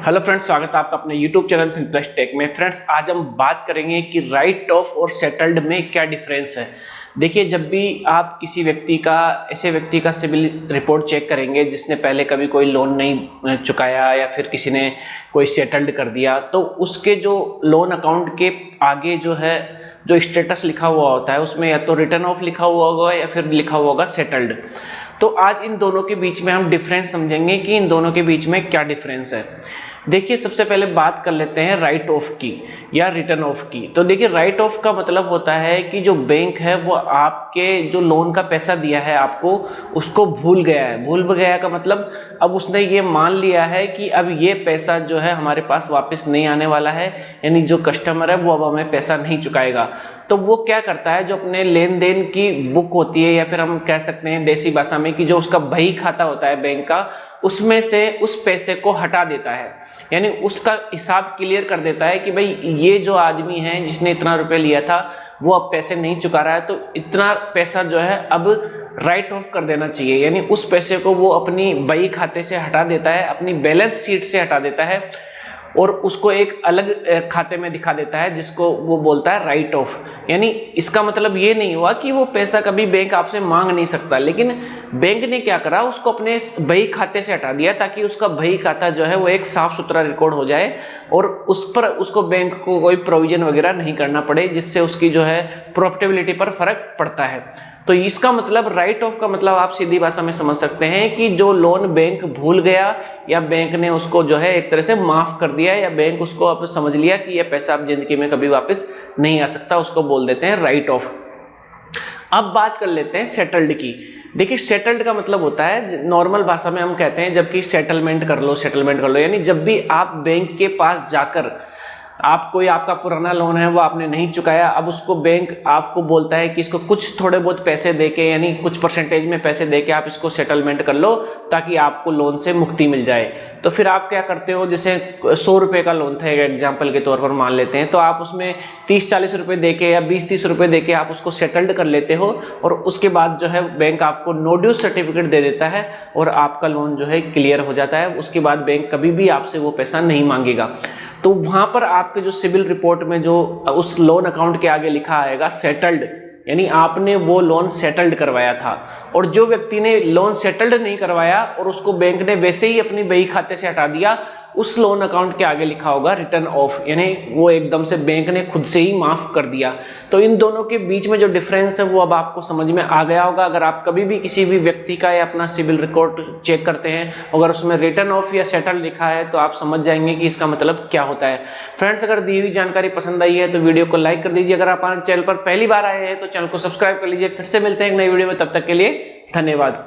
Hello friends, स्वागत है आपका अपने यूट्यूब चैनल फिनप्लस टेक में। फ्रेंड्स, आज हम बात करेंगे कि राइट ऑफ और सेटल्ड में क्या डिफरेंस है। देखिए, जब भी आप किसी ऐसे व्यक्ति का सिविल रिपोर्ट चेक करेंगे जिसने पहले कभी कोई लोन नहीं चुकाया या फिर किसी ने कोई सेटल्ड कर दिया, तो उसके जो लोन अकाउंट के आगे जो स्टेटस लिखा हुआ होता है उसमें या तो रिटर्न ऑफ लिखा हुआ होगा या फिर लिखा हुआ होगा सेटल्ड। तो आज इन दोनों के बीच में हम डिफरेंस समझेंगे कि इन दोनों के बीच में क्या डिफरेंस है। देखिए, सबसे पहले बात कर लेते हैं राइट ऑफ की या रिटर्न ऑफ की। तो देखिए, राइट ऑफ का मतलब होता है कि जो बैंक है वो आपके जो लोन का पैसा दिया है आपको, उसको भूल गया है। भूल गया का मतलब अब उसने ये मान लिया है कि अब ये पैसा जो है हमारे पास वापस नहीं आने वाला है, यानी जो कस्टमर है वो अब हमें पैसा नहीं चुकाएगा। तो वो क्या करता है, जो अपने लेन देन की बुक होती है या फिर हम कह सकते हैं देसी भाषा में कि जो उसका बही खाता होता है बैंक का, उसमें से उस पैसे को हटा देता है, यानी उसका हिसाब क्लियर कर देता है कि भाई ये जो आदमी है जिसने इतना रुपए लिया था वो अब पैसे नहीं चुका रहा है, तो इतना पैसा जो है अब राइट ऑफ कर देना चाहिए। यानी उस पैसे को वो अपनी बही खाते से हटा देता है, अपनी बैलेंस शीट से हटा देता है और उसको एक अलग खाते में दिखा देता है जिसको वो बोलता है राइट ऑफ। यानी इसका मतलब ये नहीं हुआ कि वो पैसा कभी बैंक आपसे मांग नहीं सकता, लेकिन बैंक ने क्या करा, उसको अपने बही खाते से हटा दिया ताकि उसका बही खाता जो है वो एक साफ सुथरा रिकॉर्ड हो जाए और उस पर उसको बैंक को कोई प्रोविजन वगैरह नहीं करना पड़े, जिससे उसकी जो है प्रॉफिटेबिलिटी पर फर्क पड़ता है। तो इसका मतलब राइट ऑफ का मतलब आप सीधी भाषा में समझ सकते हैं कि जो लोन बैंक भूल गया या बैंक ने उसको जो है एक तरह से माफ कर दिया या बैंक उसको अब समझ लिया कि यह पैसा अब जिंदगी में कभी वापस नहीं आ सकता, उसको बोल देते हैं राइट ऑफ। अब बात कर लेते हैं सेटल्ड की। देखिए, सेटल्ड का मतलब होता है, नॉर्मल भाषा में हम कहते हैं जबकि सेटलमेंट कर लो, यानी जब भी आप बैंक के पास जाकर आपका पुराना लोन है वो आपने नहीं चुकाया, अब उसको बैंक आपको बोलता है कि इसको कुछ थोड़े बहुत पैसे देके, यानी कुछ परसेंटेज में पैसे देके आप इसको सेटलमेंट कर लो ताकि आपको लोन से मुक्ति मिल जाए। तो फिर आप क्या करते हो, जैसे 100 रुपये का लोन था एग्जाम्पल के तौर पर मान लेते हैं, तो आप उसमें 30-40 रुपये देके या 20-30 रुपये देके आप उसको सेटल्ड कर लेते हो और उसके बाद जो है बैंक आपको नो ड्यू सर्टिफिकेट दे देता है और आपका लोन जो है क्लियर हो जाता है। उसके बाद बैंक कभी भी आपसे वो पैसा नहीं मांगेगा। तो वहां पर आपके जो सिविल रिपोर्ट में जो उस लोन अकाउंट के आगे लिखा आएगा सेटल्ड, यानी आपने वो लोन सेटल्ड करवाया था। और जो व्यक्ति ने लोन सेटल्ड नहीं करवाया और उसको बैंक ने वैसे ही अपनी बही खाते से हटा दिया, उस लोन अकाउंट के आगे लिखा होगा रिटर्न ऑफ, यानी वो एकदम से बैंक ने खुद से ही माफ कर दिया। तो इन दोनों के बीच में जो डिफरेंस है वो अब आपको समझ में आ गया होगा। अगर आप कभी भी किसी भी व्यक्ति का या अपना सिविल रिकॉर्ड चेक करते हैं, अगर उसमें रिटर्न ऑफ या सेटल्ड लिखा है तो आप समझ जाएंगे कि इसका मतलब क्या होता है। फ्रेंड्स, अगर दी हुई जानकारी पसंद आई है तो वीडियो को लाइक कर दीजिए। अगर आप हमारे चैनल पर पहली बार आए हैं तो चैनल को सब्सक्राइब कर लीजिए। फिर से मिलते हैं एक नई वीडियो में, तब तक के लिए धन्यवाद।